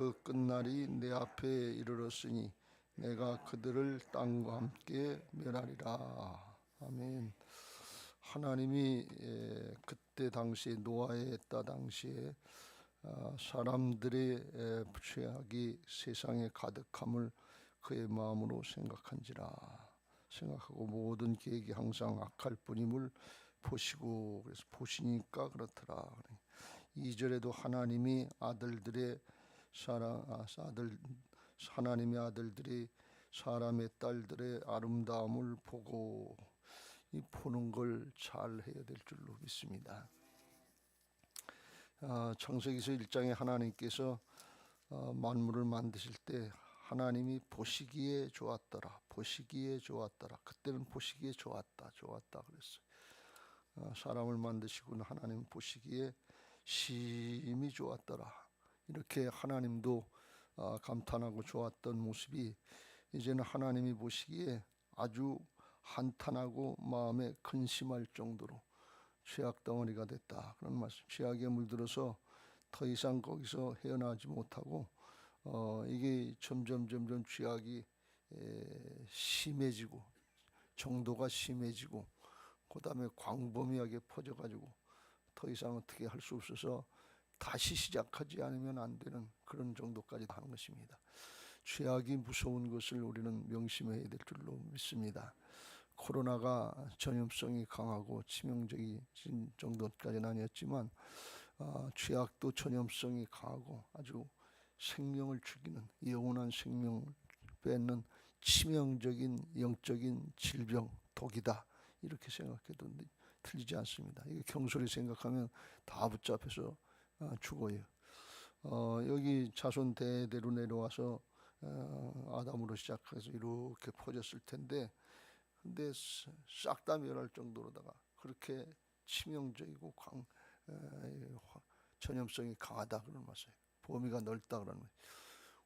그 끝날이 내 앞에 이르렀으니 내가 그들을 땅과 함께 멸하리라. 아멘. 하나님이 그때 당시에 노아의 때 당시에 사람들의 죄악이 세상에 가득함을 그의 마음으로 생각하고 모든 계획이 항상 악할 뿐임을 보시고, 그래서 보시니까 그렇더라. 2절에도 하나님의 아들들이 사람의 딸들의 아름다움을 보고, 이 보는 걸 잘 해야 될 줄로 믿습니다. 창세기서 1장에 하나님께서 만물을 만드실 때 하나님이 보시기에 좋았더라. 그때는 보시기에 좋았다 그랬어요. 사람을 만드시고 하나님 보시기에 심히 좋았더라. 이렇게 하나님도 감탄하고 좋았던 모습이 이제는 하나님이 보시기에 아주 한탄하고 마음에 근심할 정도로 죄악 덩어리가 됐다, 그런 말씀. 죄악에 물들어서 더 이상 거기서 헤어나지 못하고 이게 점점 죄악이 심해지고, 정도가 심해지고, 그 다음에 광범위하게 퍼져가지고 더 이상 어떻게 할 수 없어서 다시 시작하지 않으면 안 되는 그런 정도까지 하는 것입니다. 죄악이 무서운 것을 우리는 명심해야 될 줄로 믿습니다. 코로나가 전염성이 강하고 치명적인 정도까지는 아니었지만 죄악도 전염성이 강하고 아주 생명을 죽이는, 영원한 생명을 뺏는 치명적인 영적인 질병, 독이다, 이렇게 생각해도 틀리지 않습니다. 이게 경솔히 생각하면 다 붙잡혀서 죽어요. 여기 자손 대대로 내려와서 아담으로 시작해서 이렇게 퍼졌을 텐데, 근데 싹 다 멸할 정도로다가 그렇게 치명적이고 전염성이 강하다 그런 말이에요. 범위가 넓다 그러는 거예요.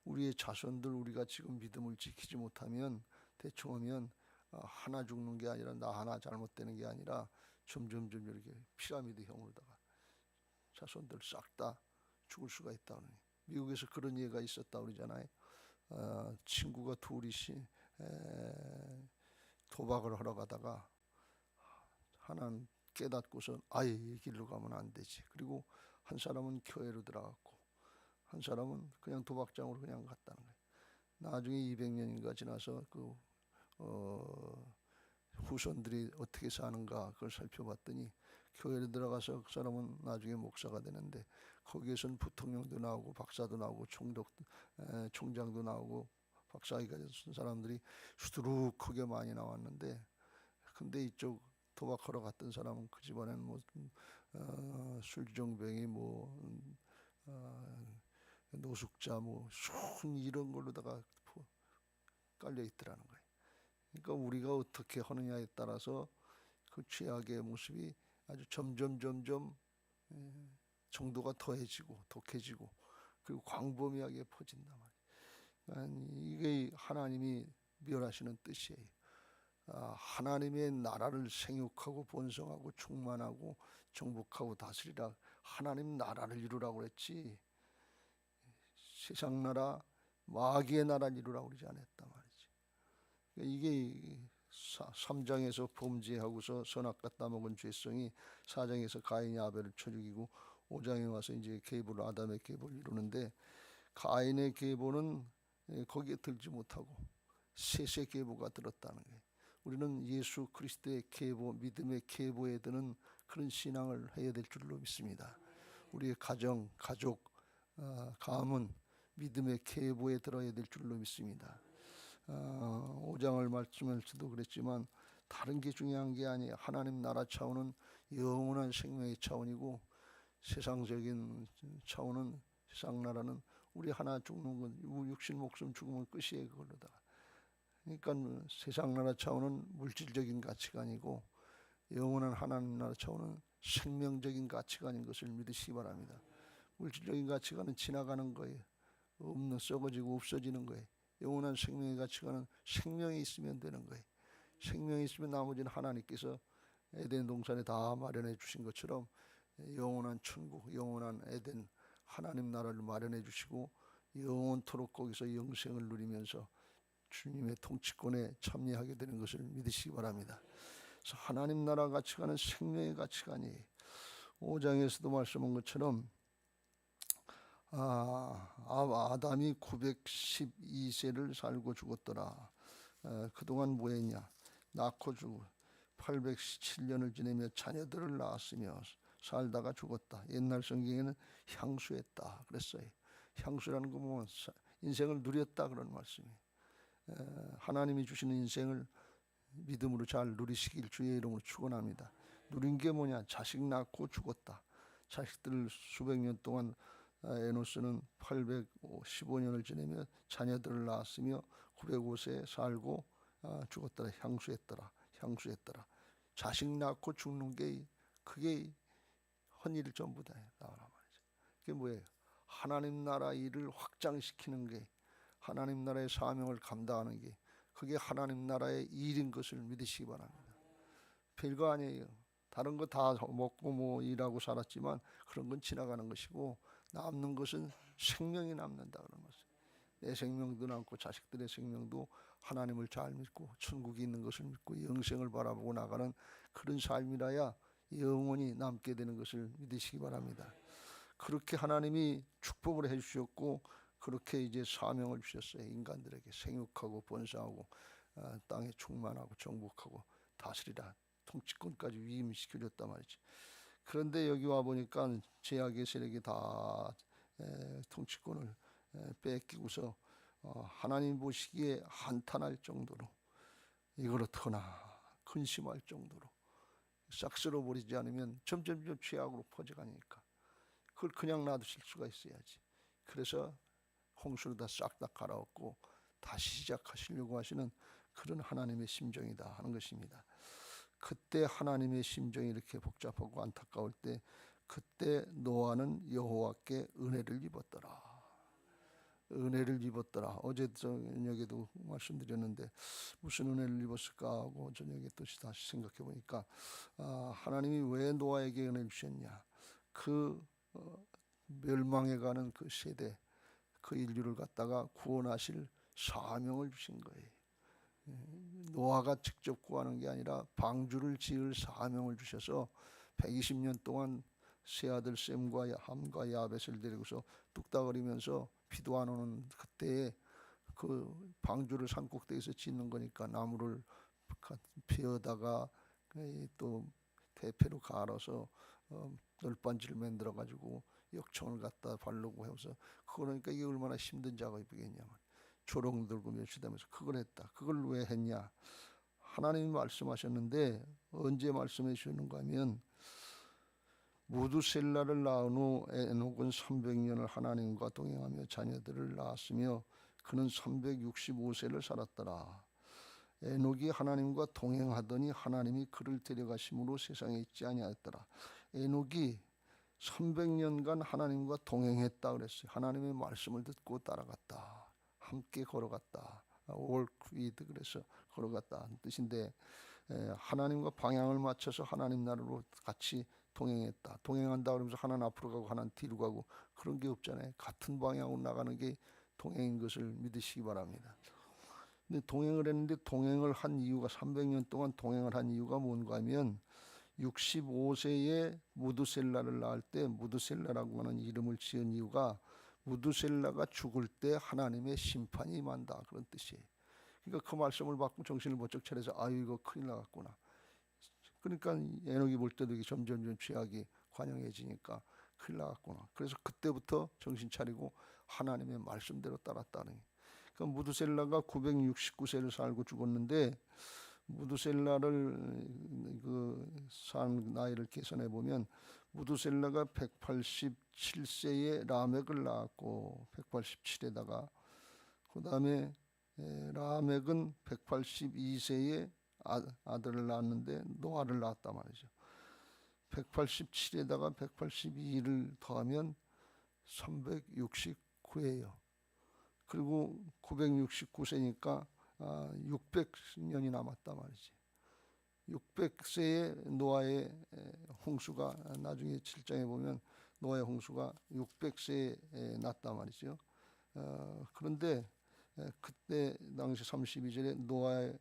우리의 자손들, 우리가 지금 믿음을 지키지 못하면 대충 하면 하나 죽는 게 아니라, 나 하나 잘못되는 게 아니라 점점 이렇게 피라미드형으로다가 자손들 싹 다 죽을 수가 있다. 미국에서 그런 예가 있었다 그러잖아요. 친구가 둘이 도박을 하러 가다가 하나는 깨닫고서 아예 이 길로 가면 안 되지. 그리고 한 사람은 교회로 들어갔고 한 사람은 그냥 도박장으로 그냥 갔다는 거예요. 나중에 200년인가 지나서 그 후손들이 어떻게 사는가 그걸 살펴봤더니 교회에 들어가서 그 사람은 나중에 목사가 되는데, 거기에서는 부통령도 나오고 박사도 나오고 총장도 나오고 박사학위가 쓴 사람들이 수두룩하게 많이 나왔는데, 근데 이쪽 도박하러 갔던 사람은 그 집안에는 뭐 술주정뱅이, 노숙자, 순 이런 걸로다가 깔려 있더라는 거예요. 그러니까 우리가 어떻게 하느냐에 따라서 그 죄악의 모습이 아주 점점 정도가 더해지고 독해지고 그리고 광범위하게 퍼진단 말이에요. 이게 하나님이 멸하시는 뜻이에요. 하나님의 나라를 생육하고 번성하고 충만하고 정복하고 다스리라, 하나님 나라를 이루라고 그랬지 세상 나라, 마귀의 나라를 이루라고 그러지 않았단 말이지. 이게 3장에서 범죄하고서 선악과 따먹은 죄성이 4장에서 가인이 아벨을 쳐 죽이고 5장에 와서 이제 아담의 계보를 이루는데, 가인의 계보는 거기에 들지 못하고 셋의 계보가 들었다는 거예요. 우리는 예수 그리스도의 계보, 믿음의 계보에 드는 그런 신앙을 해야 될 줄로 믿습니다. 우리의 가정, 가족, 가문 믿음의 계보에 들어야 될 줄로 믿습니다. 5장을 말씀할지도 그랬지만 다른 게 중요한 게 아니에요. 하나님 나라 차원은 영원한 생명의 차원이고, 세상적인 차원은, 세상 나라는 우리 하나 죽는 건, 우리 육신 목숨 죽으면 끝이에요. 그걸로다가. 그러니까 세상 나라 차원은 물질적인 가치관이고, 영원한 하나님 나라 차원은 생명적인 가치관인 것을 믿으시기 바랍니다. 물질적인 가치관은 지나가는 거예요. 썩어지고 없어지는 거예요. 영원한 생명의 가치관은 생명이 있으면 되는 거예요. 생명이 있으면 나머지는 하나님께서 에덴 동산에 다 마련해 주신 것처럼 영원한 천국, 영원한 에덴 하나님 나라를 마련해 주시고 영원토록 거기서 영생을 누리면서 주님의 통치권에 참여하게 되는 것을 믿으시기 바랍니다. 그래서 하나님 나라 가치관은 생명의 가치관이에요. 5장에서도 말씀한 것처럼 아담이 912세를 살고 죽었더라. 그동안 뭐했냐? 낳고 죽고 817년을 지내며 자녀들을 낳았으며 살다가 죽었다. 옛날 성경에는 향수했다 그랬어요. 향수라는 거 보면 인생을 누렸다 그런 말씀이에요. 하나님이 주시는 인생을 믿음으로 잘 누리시길 주의 이름으로 축원합니다. 누린 게 뭐냐? 자식 낳고 죽었다. 자식들을 수백 년 동안 에노스는 815년을 지내며 자녀들을 낳았으며 905세에 살고 죽었더라. 향수했더라. 향수했더라. 자식 낳고 죽는 게 그게 헌일 전부다. 그게 뭐예요? 하나님 나라 일을 확장시키는 게, 하나님 나라의 사명을 감당하는 게, 그게 하나님 나라의 일인 것을 믿으시기 바랍니다. 별거 아니에요. 다른 거 다 먹고 뭐 일하고 살았지만 그런 건 지나가는 것이고 남는 것은 생명이 남는다 그런 말씀. 내 생명도 남고 자식들의 생명도 하나님을 잘 믿고 천국이 있는 것을 믿고 영생을 바라보고 나가는 그런 삶이라야 영원히 남게 되는 것을 믿으시기 바랍니다. 그렇게 하나님이 축복을 해주셨고 그렇게 이제 사명을 주셨어요. 인간들에게 생육하고 번성하고 땅에 충만하고 정복하고 다스리라. 통치권까지 위임시켜줬단 말이지. 그런데 여기 와 보니까 제약의 세력이 다 통치권을 뺏기고서 하나님 보시기에 한탄할 정도로, 이걸 어떡하나 근심할 정도로 싹 쓸어버리지 않으면 점점 죄악으로 퍼져가니까 그걸 그냥 놔두실 수가 있어야지. 그래서 홍수로 다 싹 다 갈아엎고 다시 시작하시려고 하시는 그런 하나님의 심정이다 하는 것입니다. 그때 하나님의 심정이 이렇게 복잡하고 안타까울 때 그때 노아는 여호와께 은혜를 입었더라. 은혜를 입었더라. 어제 저녁에도 말씀드렸는데 무슨 은혜를 입었을까 하고 저녁에 또 다시 생각해 보니까 하나님이 왜 노아에게 은혜를 주셨냐. 그 멸망해가는 그 세대, 그 인류를 갖다가 구원하실 사명을 주신 거예요. 노아가 직접 구하는 게 아니라 방주를 지을 사명을 주셔서 120년 동안 세 아들 셈과 함과 야벳을 데리고서 뚝딱거리면서 비도 안 오는 그때에 그 방주를 산꼭대기에서 짓는 거니까 나무를 베어다가 또 대패로 갈아서 널빤지를 만들어 가지고 역청을 갖다 바르고 해서 그러니까 이게 얼마나 힘든 작업이겠냐면 조롱 들고 멸시되면서 그걸 했다. 그걸 왜 했냐? 하나님이 말씀하셨는데 언제 말씀해 주시는가 하면 무두셀라를 낳은 후 에녹은 300년을 하나님과 동행하며 자녀들을 낳았으며 그는 365세를 살았더라. 에녹이 하나님과 동행하더니 하나님이 그를 데려가심으로 세상에 있지 아니하였더라. 에녹이 300년간 하나님과 동행했다 그랬어요. 하나님의 말씀을 듣고 따라갔다. 함께 걸어갔다. walk with 그래서 걸어갔다는 뜻인데 하나님과 방향을 맞춰서 하나님 나라로 같이 동행했다. 동행한다 그러면서 하나는 앞으로 가고 하나는 뒤로 가고 그런 게 없잖아요. 같은 방향으로 나가는 게 동행인 것을 믿으시기 바랍니다. 근데 동행을 했는데 동행을 한 이유가 300년 동안 동행을 한 이유가 뭔가 하면 65세에 무두셀라를 낳을 때 무두셀라라고 하는 이름을 지은 이유가 무두셀라가 죽을 때 하나님의 심판이 임한다 그런 뜻이에요. 그러니까 그 말씀을 받고 정신을 번쩍 차려서 아유 이거 큰일 나갔구나. 그러니까 에녹이 볼 때도 점점 죄악이 관영해지니까 큰일 나갔구나. 그래서 그때부터 정신 차리고 하나님의 말씀대로 따랐다는 거예요. 그러니까 무두셀라가 969세를 살고 죽었는데 무두셀라를 산 나이를 계산해 보면 무두셀라가 187세에 라멕을 낳았고 187에다가 그 다음에 라멕은 182세에 아들을 낳았는데 노아를 낳았단 말이죠. 187에다가 182를 더하면 369예요. 그리고 969세니까 600년이 남았단 말이지. 600세에 노아의 홍수가 나중에 7장에 보면 노아의 홍수가 600세에 났단 말이죠. 그런데 그때 당시 32절에 노아의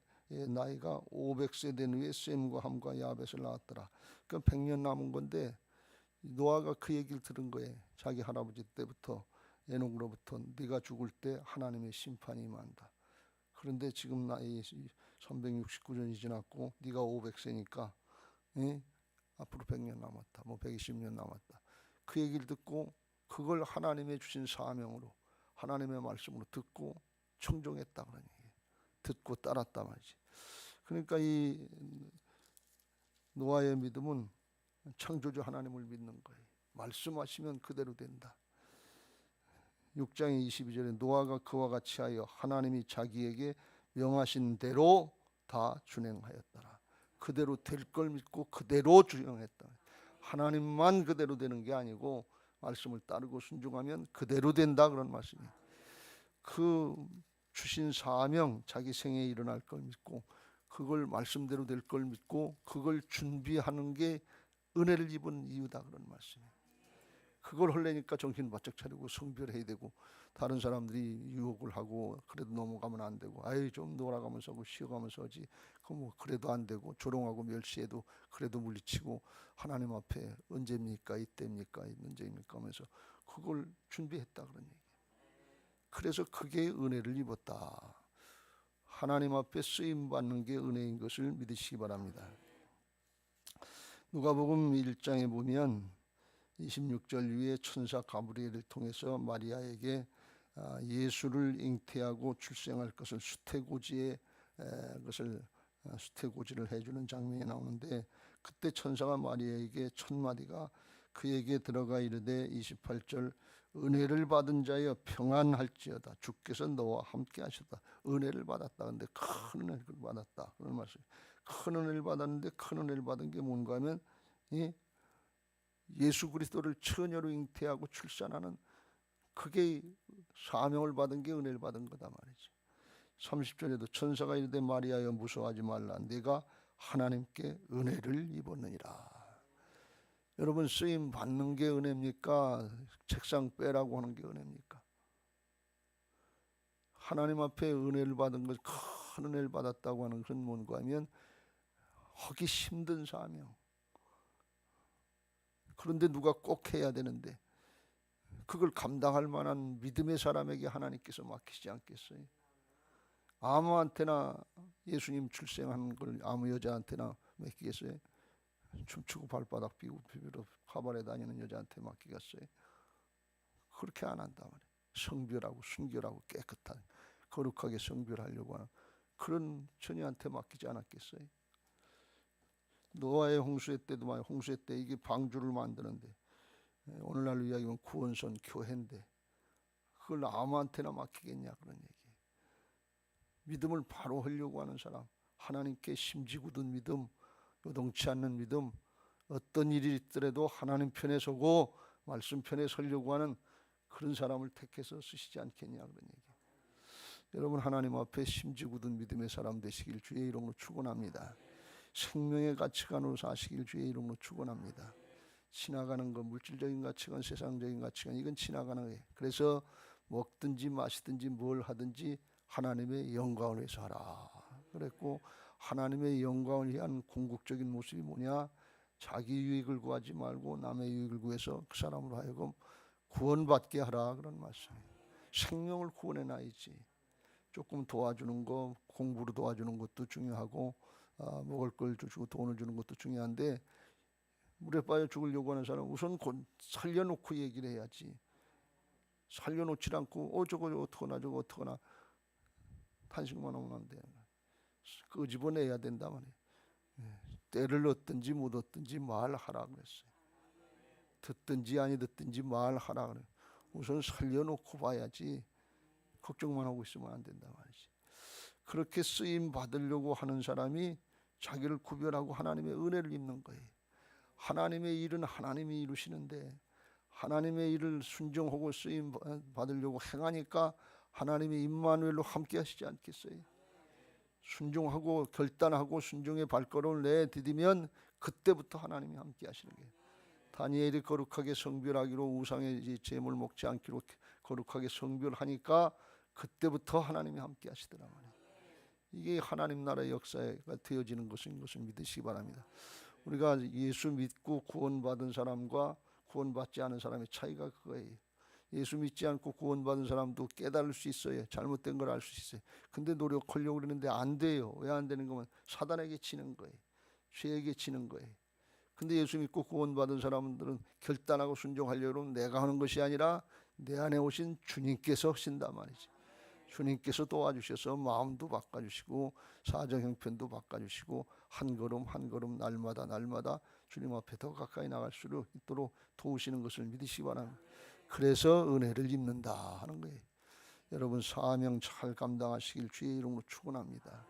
나이가 500세 된 후에 셈과 함과 야벳을 낳았더라. 그러니까 100년 남은 건데 노아가 그 얘기를 들은 거예요. 자기 할아버지 때부터 에녹으로부터 네가 죽을 때 하나님의 심판이 임한다. 그런데 지금 나이 369년이 지났고 네가 500세니까 앞으로 100년 남았다. 뭐 120년 남았다. 그 얘기를 듣고 그걸 하나님의 주신 사명으로 하나님의 말씀으로 듣고 청종했다 그런 얘기예요. 듣고 따랐다 말이지. 그러니까 이 노아의 믿음은 창조주 하나님을 믿는 거예요. 말씀하시면 그대로 된다. 6장의 22절에 노아가 그와 같이 하여 하나님이 자기에게 명하신 대로 다 준행하였더라. 그대로 될 걸 믿고 그대로 준행했다. 하나님만 그대로 되는 게 아니고 말씀을 따르고 순종하면 그대로 된다 그런 말씀이에요. 그 주신 사명 자기 생에 일어날 걸 믿고 그걸 말씀대로 될 걸 믿고 그걸 준비하는 게 은혜를 입은 이유다 그런 말씀이에요. 그걸 하려니까 정신 바짝 차리고 성별해야 되고 다른 사람들이 유혹을 하고 그래도 넘어가면 안 되고 아이 좀 놀아가면서 하고 쉬어가면서 하지 그 뭐 그래도 안 되고 조롱하고 멸시해도 그래도 물리치고 하나님 앞에 언제입니까 이때입니까 언제입니까 하면서 그걸 준비했다 그런 얘기예요. 그래서 그게 은혜를 입었다. 하나님 앞에 쓰임 받는 게 은혜인 것을 믿으시기 바랍니다. 누가복음 1장에 보면 26절 위에 천사 가브리엘을 통해서 마리아에게 예수를 잉태하고 출생할 것을 수태고지를 해주는 장면이 나오는데 그때 천사가 마리아에게 첫 마디가 그에게 들어가 이르되 28절 은혜를 받은 자여 평안할지어다 주께서 너와 함께 하셨다. 은혜를 받았다. 근데 큰 은혜를 받았다 그런 말씀. 큰 은혜를 받았는데 큰 은혜를 받은 게 뭔가 하면 예수 그리스도를 처녀로 잉태하고 출산하는 그게 사명을 받은 게 은혜를 받은 거다 말이죠. 30절에도 천사가 이르되 마리아여 무서워하지 말라 네가 하나님께 은혜를 입었느니라. 여러분 쓰임 받는 게 은혜입니까? 책상 빼라고 하는 게 은혜입니까? 하나님 앞에 은혜를 받은 것, 큰 은혜를 받았다고 하는 것은 뭔가 하면 하기 힘든 사명. 그런데 누가 꼭 해야 되는데 그걸 감당할 만한 믿음의 사람에게 하나님께서 맡기지 않겠어요? 아무한테나 예수님 출생하는 걸 아무 여자한테나 맡기겠어요? 춤추고 발바닥 비비러 카바레 다니는 여자한테 맡기겠어요? 그렇게 안 한단 말이에요. 성별하고 순결하고 깨끗한 거룩하게 성별하려고 하는 그런 처녀한테 맡기지 않았겠어요? 노아의 홍수의 때도 말이에요. 홍수의 때 이게 방주를 만드는데 오늘날로 이야기하면 구원선 교회인데 그걸 아무한테나 맡기겠냐 그런 얘기예요. 믿음을 바로 하려고 하는 사람, 하나님께 심지 굳은 믿음, 요동치 않는 믿음, 어떤 일이 있더라도 하나님 편에 서고 말씀 편에 서려고 하는 그런 사람을 택해서 쓰시지 않겠냐 그런 얘기예요. 여러분 하나님 앞에 심지 굳은 믿음의 사람 되시길 주의 이름으로 축원합니다. 생명의 가치관으로 사시길 주의 이름으로 축원합니다. 지나가는 것, 물질적인 가치관, 세상적인 가치관 이건 지나가는 거예요. 그래서 먹든지 마시든지 뭘 하든지 하나님의 영광을 위해서 하라 그랬고 하나님의 영광을 위한 궁극적인 모습이 뭐냐? 자기 유익을 구하지 말고 남의 유익을 구해서 그 사람으로 하여금 구원받게 하라 그런 말씀이에요. 생명을 구원해놔야지. 조금 도와주는 거, 공부로 도와주는 것도 중요하고 먹을 걸 주고 돈을 주는 것도 중요한데 물에 빠져 죽으려고 하는 사람은 우선 살려놓고 얘기를 해야지. 살려놓지 않고 저거 어떡하나 저거 어떡하나 탄식만 하면 안 돼. 끄집어내야 된다 말이에요. 때를 얻든지 못 얻든지 말하라 그랬어요. 듣든지 아니 듣든지 말하라 그래요. 우선 살려놓고 봐야지 걱정만 하고 있으면 안 된다 말이지. 그렇게 쓰임 받으려고 하는 사람이 자기를 구별하고 하나님의 은혜를 입는 거예요. 하나님의 일은 하나님이 이루시는데 하나님의 일을 순종하고 쓰임 받으려고 행하니까 하나님이 임마누엘로 함께 하시지 않겠어요? 순종하고 결단하고 순종의 발걸음을 내디디면 그때부터 하나님이 함께 하시는 거예요. 다니엘이 거룩하게 성별하기로 우상의 제물 먹지 않기로 거룩하게 성별하니까 그때부터 하나님이 함께 하시더라 말이에요. 이게 하나님 나라의 역사가 되어지는 것인 것을 믿으시기 바랍니다. 우리가 예수 믿고 구원받은 사람과 구원받지 않은 사람의 차이가 그거예요. 예수 믿지 않고 구원받은 사람도 깨달을 수 있어요. 잘못된 걸 알 수 있어요. 근데 노력하려고 그러는데 안 돼요. 왜 안 되는 거면 사단에게 치는 거예요. 죄에게 치는 거예요. 근데 예수 믿고 구원받은 사람들은 결단하고 순종하려고 하면 내가 하는 것이 아니라 내 안에 오신 주님께서 하신단 말이지. 주님께서 도와주셔서 마음도 바꿔주시고 사정 형편도 바꿔주시고 한 걸음 한 걸음 날마다 주님 앞에 더 가까이 나갈 수 있도록 도우시는 것을 믿으시기 바랍니다. 그래서 은혜를 입는다 하는 거예요. 여러분 사명 잘 감당하시길 주의 이름으로 축원합니다.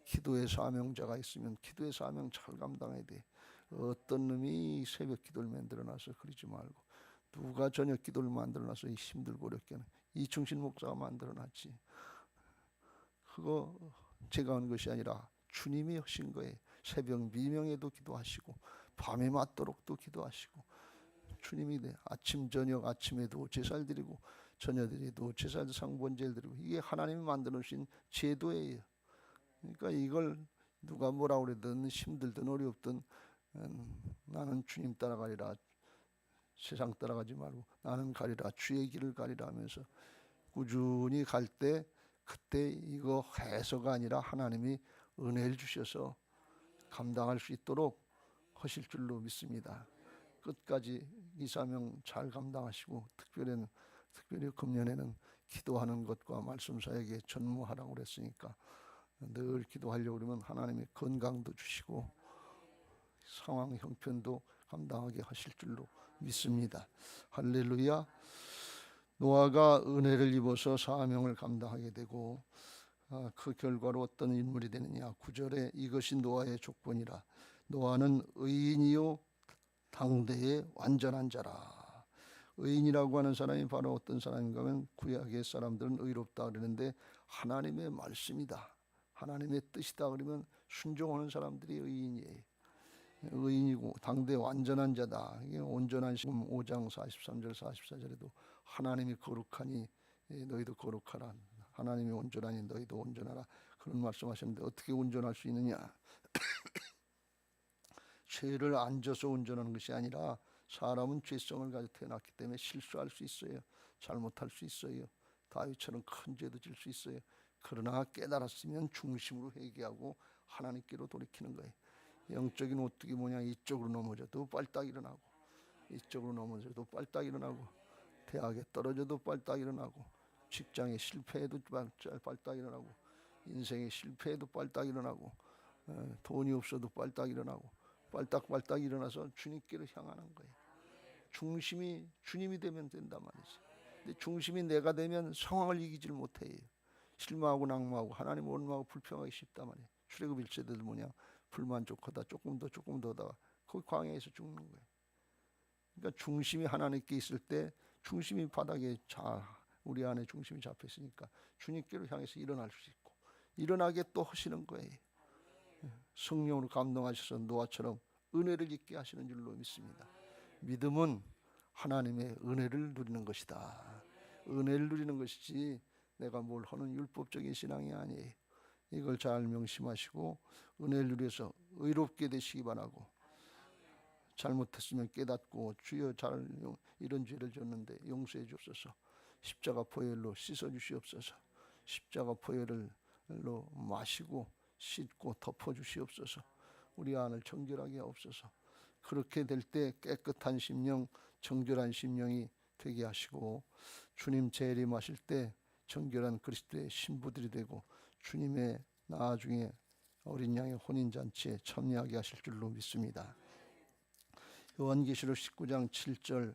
기도의 사명자가 있으면 기도의 사명 잘 감당해야 돼. 어떤 놈이 새벽 기도를 만들어놔서 그러지 말고 누가 저녁 기도를 만들어놔서 힘들고 어렵게 하는 이충신 목사가 만들어놨지. 그거 제가 한 것이 아니라 주님이 하신 거예요. 새벽 미명에도 기도하시고 밤에 맞도록도 기도하시고 주님이 아침 저녁 아침에도 제사를 드리고 저녁에도 제사 상번제를 드리고 이게 하나님이 만들어주신 제도예요. 그러니까 이걸 누가 뭐라 그러든 힘들든 어렵든 나는 주님 따라가리라 세상 따라가지 말고 나는 가리라 주의 길을 가리라 하면서 꾸준히 갈 때 그때 이거 해서가 아니라 하나님이 은혜를 주셔서 감당할 수 있도록 하실 줄로 믿습니다. 끝까지 이 사명 잘 감당하시고 특별히 금년에는 기도하는 것과 말씀 사역에 전무하라고 그랬으니까 늘 기도하려고 그러면 하나님이 건강도 주시고 상황 형편도 감당하게 하실 줄로 믿습니다. 할렐루야. 노아가 은혜를 입어서 사명을 감당하게 되고 그 결과로 어떤 인물이 되느냐. 9절에 이것이 노아의 족본이라. 노아는 의인이요 당대의 완전한 자라. 의인이라고 하는 사람이 바로 어떤 사람인가 하면 구약의 사람들은 의롭다 그러는데 하나님의 말씀이다. 하나님의 뜻이다 그러면 순종하는 사람들이 의인이에요. 의인이고 당대 완전한 자다. 이게 온전한 시금 5장 43절 44절에도 하나님이 거룩하니 너희도 거룩하라. 하나님이 온전하니 너희도 온전하라. 그런 말씀하셨는데 어떻게 온전할 수 있느냐? 죄를 안 져서 온전한 것이 아니라 사람은 죄성을 가지고 태어났기 때문에 실수할 수 있어요. 잘못할 수 있어요. 다윗처럼 큰 죄도 질 수 있어요. 그러나 깨달았으면 중심으로 회개하고 하나님께로 돌이키는 거예요. 영적인 오뚜기 뭐냐. 이쪽으로 넘어져도 빨딱 일어나고 이쪽으로 넘어져도 빨딱 일어나고 대학에 떨어져도 빨딱 일어나고 직장에 실패해도 빨딱 일어나고 인생에 실패해도 빨딱 일어나고 돈이 없어도 빨딱 일어나고 빨딱 일어나서 주님께로 향하는 거예요. 중심이 주님이 되면 된단 말이지. 근데 중심이 내가 되면 상황을 이기질 못해요. 실망하고 낙마하고 하나님 원망하고 불평하기 쉽단 말이에요. 출애굽 1세대들 뭐냐. 불만족하다 조금 더다가 거기 광야에서 죽는 거예요. 그러니까 중심이 하나님께 있을 때 중심이 바닥에 우리 안에 중심이 잡혀 있으니까 주님께로 향해서 일어날 수 있고 일어나게 또 하시는 거예요. 성령으로 감동하셔서 노아처럼 은혜를 입게 하시는 줄로 믿습니다. 믿음은 하나님의 은혜를 누리는 것이다. 은혜를 누리는 것이지 내가 뭘 하는 율법적인 신앙이 아니에요. 이걸 잘 명심하시고 은혜를 누려서 의롭게 되시기 바라고 잘못했으면 깨닫고 주여 이런 죄를 졌는데 용서해 주옵소서. 십자가 보혈로 씻어 주시옵소서. 십자가 보혈로 마시고 씻고 덮어 주시옵소서. 우리 안을 정결하게 하옵소서. 그렇게 될 때 깨끗한 심령 정결한 심령이 되게 하시고 주님 재림하실 때 정결한 그리스도의 신부들이 되고 주님의 나중에 어린 양의 혼인잔치에 참여하게 하실 줄로 믿습니다. 요한계시록 19장 7절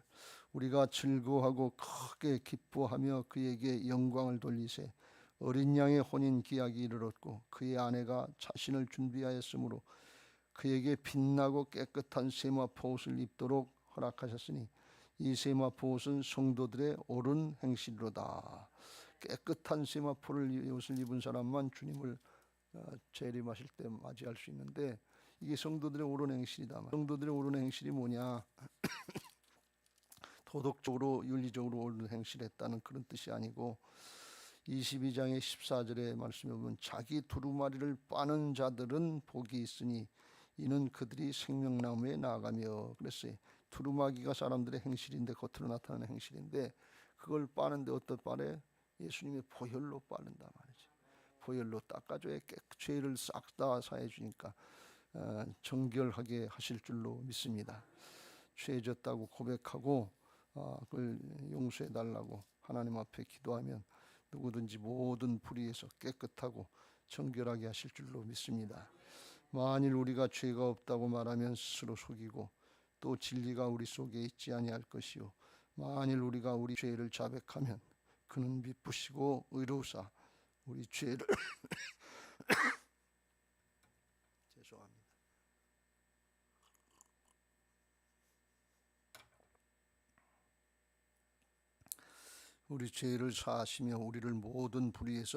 우리가 즐거워하고 크게 기뻐하며 그에게 영광을 돌리세 어린 양의 혼인 기약이 이르렀고 그의 아내가 자신을 준비하였으므로 그에게 빛나고 깨끗한 세마포 옷을 입도록 허락하셨으니 이 세마포 옷은 성도들의 옳은 행실로다. 깨끗한 세마포를 옷을 입은 사람만 주님을 재림하실 때 맞이할 수 있는데 이게 성도들의 옳은 행실이다. 성도들의 옳은 행실이 뭐냐? 도덕적으로 윤리적으로 옳은 행실을 했다는 그런 뜻이 아니고 22장의 14절의 말씀에 보면 자기 두루마리를 빠는 자들은 복이 있으니 이는 그들이 생명나무에 나아가며 그랬어요. 두루마기가 사람들의 행실인데 겉으로 나타나는 행실인데 그걸 빠는데 어떤 빠래? 예수님의 보혈로 빠른단 말이죠. 보혈로 닦아줘야 죄를 싹 다 사해 주니까 정결하게 하실 줄로 믿습니다. 죄졌다고 고백하고 그걸 용서해 달라고 하나님 앞에 기도하면 누구든지 모든 불의에서 깨끗하고 정결하게 하실 줄로 믿습니다. 만일 우리가 죄가 없다고 말하면 스스로 속이고 또 진리가 우리 속에 있지 아니할 것이요 만일 우리가 우리 죄를 자백하면 그는 미쁘시고 의로우사 우리 죄를 죄송합니다. 우리 죄를 사하시며 우리를 모든 불의에서